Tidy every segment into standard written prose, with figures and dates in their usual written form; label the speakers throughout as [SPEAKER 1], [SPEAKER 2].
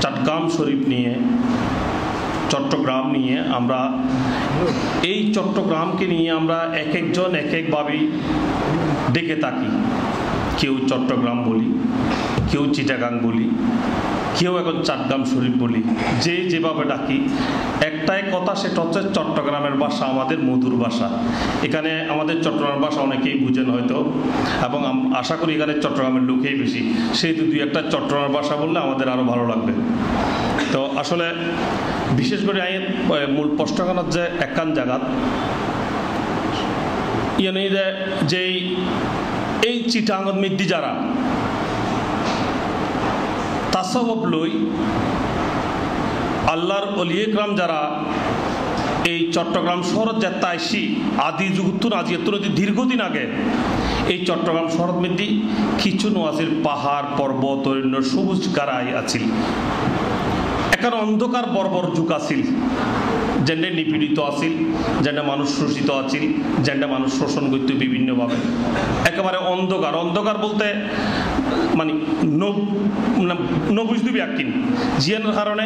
[SPEAKER 1] চট্টগ্রাম শরীফ নিয়ে, চট্টগ্রাম নিয়ে আমরা এই চট্টগ্রামকে নিয়ে আমরা এক একজন এক একভাবেই ডেকে থাকি। কেউ চট্টগ্রাম বলি, কেউ চিটাগাং বলি, কেউ এখন চট্টগ্রাম শরীফ বলি, যে যেভাবে ডাকি একটাই কথা, সেটা হচ্ছে চট্টগ্রামের ভাষা আমাদের মধুর ভাষা। এখানে আমাদের চট্টগ্রামের ভাষা অনেকেই বুঝেন হয়তো, এবং আশা করি এখানে চট্টগ্রামের লোকেই বেশি, সেই দুই একটা চট্টগ্রামের ভাষা বললে আমাদের আরও ভালো লাগবে। তো আসলে বিশেষ করে মূল প্রশ্নখানার যে একখান জায়গাত যেই এই চিটাঙ্গত মিদ্দি যারা তাসাউফ লই আল্লাহর ওলিয়ে ইকরাম যারা এই চট্টগ্রাম শহর যেতে আইসি আদি যুগুত্তুর আজিয়ত্তুর দীর্ঘদিন আগে এই চট্টগ্রাম শহর মধ্যে কিছু নোয়াজির পাহাড় পর্বত অরণ্য সবুজ গারাই আছিল। এখানে অন্ধকার বর্বর যুগ আছিল, যেটা নিপীড়িত আছিল, যেটা মানুষ শোষিত আছিল, যেটা মানুষ শোষণ করত বিভিন্নভাবে। একেবারে অন্ধকার, অন্ধকার বলতে মানে নবুঝ দিবি একদিন জিয়ানোর কারণে।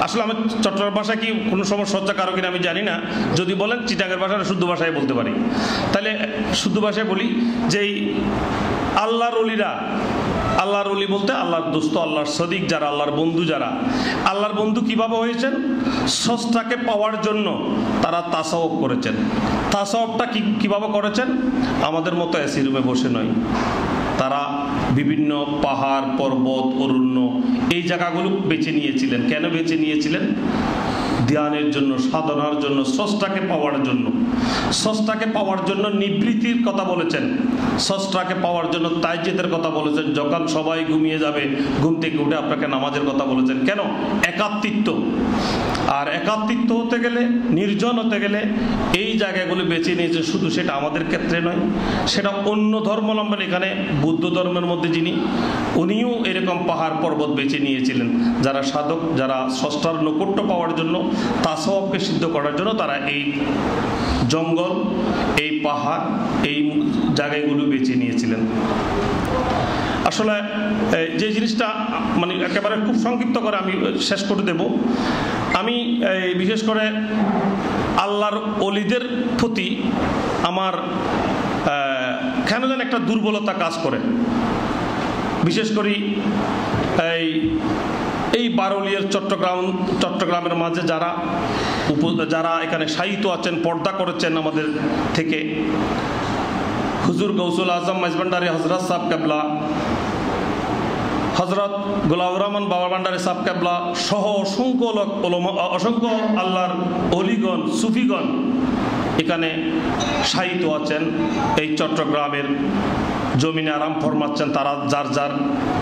[SPEAKER 1] আসলে আমার চট্টগ্রাম ভাষা কি কোনো সমস্যা হচ্ছে কারো কিনা আমি জানি না, যদি বলেন চিটাগের ভাষা শুদ্ধ ভাষায় বলতে পারি, তাহলে শুদ্ধ ভাষায় বলি যে আল্লাহর ওলিরা, আল্লাহর ওলি বলতে আল্লাহর দোস্ত, আল্লাহর সদিক যারা, আল্লাহর বন্ধু যারা, আল্লাহর বন্ধু কিভাবে হয়েছেন? স্রষ্টাকে পাওয়ার জন্য তারা তাসাউফ করেছেন। তাসাউফটা কিভাবে করেছেন? আমাদের মতো এসি রুমে বসে নয়, তারা বিভিন্ন পাহাড় পর্বত অরণ্য এই জায়গাগুলো বেছে নিয়েছিলেন। কেন বেছে নিয়েছিলেন? ধ্যানের জন্য, সাধনার জন্য, স্রষ্টাকে পাওয়ার জন্য। স্রষ্টাকে পাওয়ার জন্য নিবৃত্তির কথা বলেছেন, স্রষ্টাকে পাওয়ার জন্য তাইজ্জেদের কথা বলেছেন। যখন সবাই ঘুমিয়ে যাবে ঘুম থেকে উঠে আপনাকে নামাজের কথা বলেছেন। কেন? একাত্মিত্ব। আর একাত্মিত্ব হতে গেলে, নির্জন হতে গেলে এই জায়গাগুলো বেছে নিয়েছে। শুধু সেটা আমাদের ক্ষেত্রে নয়, সেটা অন্য ধর্মাবলম্বী, এখানে বুদ্ধ ধর্মের মধ্যে যিনি, উনিও এরকম পাহাড় পর্বত বেছে নিয়েছিলেন। যারা সাধক, যারা স্রষ্টার নৈকট্য পাওয়ার জন্য, তাসাউফকে সিদ্ধ করার জন্য তারা এই জঙ্গল, এই পাহাড়, এই জায়গাগুলো বেছে নিয়েছিলেন। আসলে যে জিনিসটা মানে একেবারে খুব সংক্ষিপ্ত করে আমি শেষ করে দেব। আমি বিশেষ করে আল্লাহর ওলিদের প্রতি আমার কেন যেন একটা দুর্বলতা কাজ করে। বিশেষ করে এই বারুলিয়ার চট্টগ্রামের মাঝে যারা এখানে শায়িত আছেন, পর্দা করেছেন আমাদের থেকে, হুজুর গৌসুল আজম মাইজভান্ডারি হজরত সাহেব কেবলা, হজরত গোলাউর রহমান বাবা ভান্ডারি সাহেব কেবলা সহ অসংখ্য আল্লাহর অলিগণ, সুফিগণ এখানে শায়িত আছেন। এই চট্টগ্রামের জমিনে আরাম ফরমাচ্ছেন তারা যার যার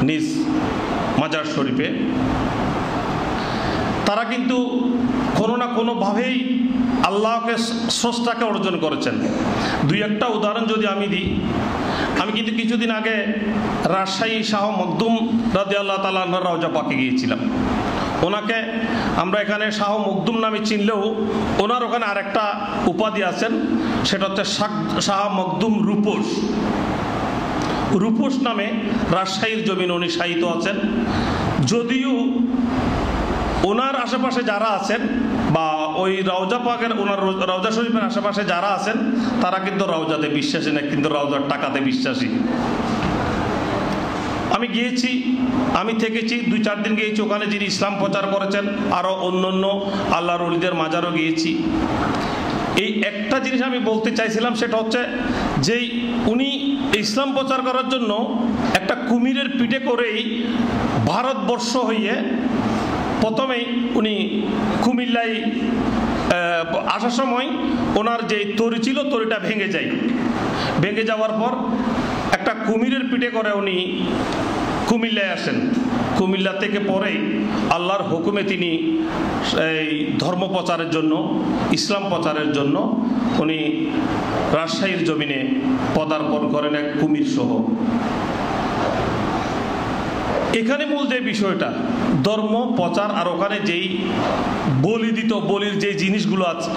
[SPEAKER 1] নিজ মাজার শরীফে। তারা কিন্তু কোনো না কোনোভাবেই আল্লাহকে, স্রষ্টাকে অর্জন করেছেন। দুই একটা উদাহরণ যদি আমি দিই, আমি কিন্তু কিছুদিন আগে রাজশাহী শাহ মখদুম রাদিয়াল্লাহু তাআলা আনহুর রওজা পাকে গিয়েছিলাম। ওনাকে আমরা এখানে শাহ মখদুম নামে চিনলেও ওনার ওখানে আরেকটা উপাধি আছেন, সেটা হচ্ছে শাহ মখদুম রূপোস। রূপোস নামে রাজশাহীর জমিন উনি শায়িত আছেন। যদিও ওনার আশেপাশে যারা আছেন বা ওই রওজা পাকের, ওনার রওজা শরীফের আশেপাশে যারা আছেন, তারা কিন্তু রওজাতে বিশ্বাসী না, কিন্তু রওজার টাকাতে বিশ্বাসী। আমি গিয়েছি, আমি থেকেছি 2-4 দিন গিয়েছি ওখানে, যিনি ইসলাম প্রচার করেছেন। আরও অন্য আল্লাহর ওলিদের মাজারও গিয়েছি। এই একটা জিনিস আমি বলতে চাইছিলাম, সেটা হচ্ছে যে উনি ইসলাম প্রচার করার জন্য একটা কুমিরের পিঠে করেই ভারতবর্ষ হইয়ে প্রথমেই উনি কুমিল্লায় আসার সময় ওনার যে তরি ছিল, তরিটা ভেঙে যায়। ভেঙে যাওয়ার পর একটা কুমিরের পিঠে করে উনি কুমিল্লায় আসেন। কুমিল্লা থেকে পরে আল্লাহর হুকুমে তিনি এই ধর্ম প্রচারের জন্য, ইসলাম প্রচারের জন্য উনি রাজশাহীর জমিনে পদার্পণ করেন এক কুমির সহ। এখানে মূল যে বিষয়টা ধর্ম প্রচার, আর ওখানে যেই বলি দিত, বলির যে জিনিসগুলো আছে,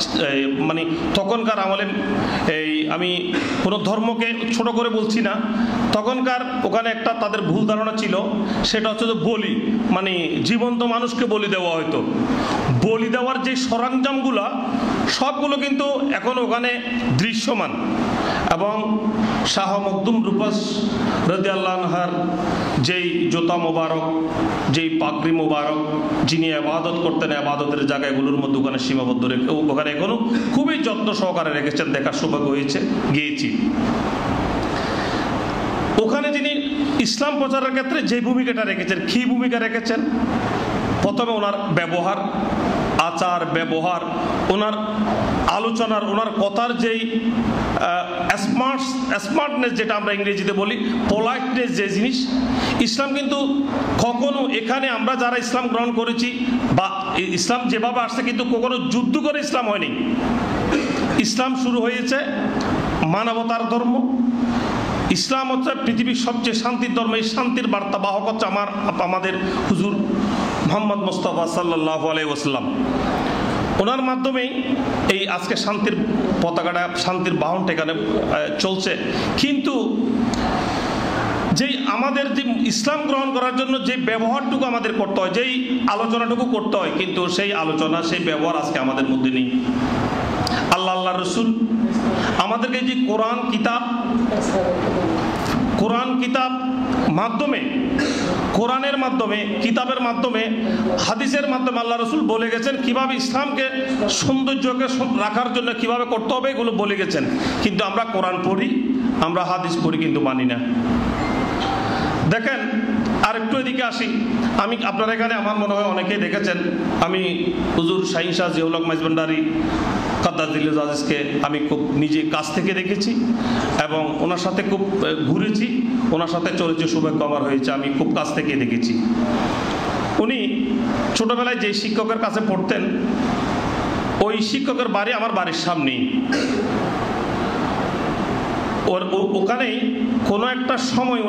[SPEAKER 1] মানে তখনকার আমলে, আমি কোনো ধর্মকে ছোট করে বলছি না, তখনকার ওখানে একটা তাদের ভুল ধারণা ছিল, সেটা হচ্ছে যে বলি মানে জীবন্ত মানুষকে বলি দেওয়া হয়তো। বলি দেওয়ার যে সরঞ্জামগুলো সবগুলো কিন্তু এখন ওখানে দৃশ্যমান। এবং শাহ মখদুম রূপাস রাদিয়াল্লাহু আনহার যেই জোতা মোবারক, যেই পাগড়ি মোবারক যিনি ইবাদত করতেন, ইবাদতের জায়গাগুলোর মধ্যে ওখানে সীমাবদ্ধ রেখে ওখানে এখনো খুবই যত্ন সহকারে রেখেছেন, দেখার সৌভাগ্য হয়েছে, গিয়েছি। ওখানে যিনি ইসলাম প্রচারের ক্ষেত্রে যে ভূমিকাটা রেখেছেন, কি ভূমিকা রেখেছেন, প্রথমে ওনার ব্যবহার, আচার ব্যবহার, ওনার আলোচনার, ওনার কথার যেই স্মার্টনেস, যেটা আমরা ইংরেজিতে বলি পোলাইটনেস, যে জিনিস, ইসলাম কিন্তু কখনো এখানে আমরা যারা ইসলাম গ্রহণ করেছি বা ইসলাম যেভাবে আসছে, কিন্তু কখনো যুদ্ধ করে ইসলাম হয়নি। ইসলাম শুরু হয়েছে মানবতার ধর্ম। ইসলাম হচ্ছে পৃথিবীর সবচেয়ে শান্তির ধর্ম। এই শান্তির বার্তা বাহক হচ্ছে আমাদের হুজুর মুহাম্মদ মুস্তাফা সাল্লাল্লাহু আলাইহি ওয়াসাল্লাম। ওনার মাধ্যমেই এই আজকে শান্তির পতাকাটা, শান্তির বাহনটা এখানে চলছে। কিন্তু যেই আমাদের যে ইসলাম গ্রহণ করার জন্য যে ব্যবহারটুকু আমাদের করতে হয়, যেই আলোচনাটুকু করতে হয়, কিন্তু সেই আলোচনা, সেই ব্যবহার আজকে আমাদের মধ্যে নেই। আল্লাহ রসুল আমাদেরকে যে কোরআন কিতাব মাধ্যমে, কোরআনের মাধ্যমে, কিতাবের মাধ্যমে, হাদিসের মাধ্যমে আল্লাহ রসুল বলে গেছেন কিভাবে ইসলামকে সৌন্দর্যকে রাখার জন্য কিভাবে করতে হবে, এগুলো বলে গেছেন। কিন্তু আমরা কোরআন পড়ি, আমরা হাদিস পড়ি, কিন্তু মানি না। দেখেন, আর একটু এদিকে আসি। আমি আপনারা এখানে আমার মনে হয় অনেকেই দেখেছেন, আমি হুজুর শাহীন শাহ জিয়াউল হক মাইজভান্ডারী কাদ্দাসিল্লাহ আজিজকে আমি খুব নিজে কাছ থেকে দেখেছি এবং ওনার সাথে খুব ঘুরেছি, ওনার সাথে চলেছে, সৌভাগ্য আমার হয়েছে, আমি খুব কাছ থেকে দেখেছি। উনি ছোটবেলায় যে শিক্ষকের কাছে পড়তেন, ওই শিক্ষকের বাড়ি আমার বাড়ির সামনেই। ওখানেই কোনো একটা সময়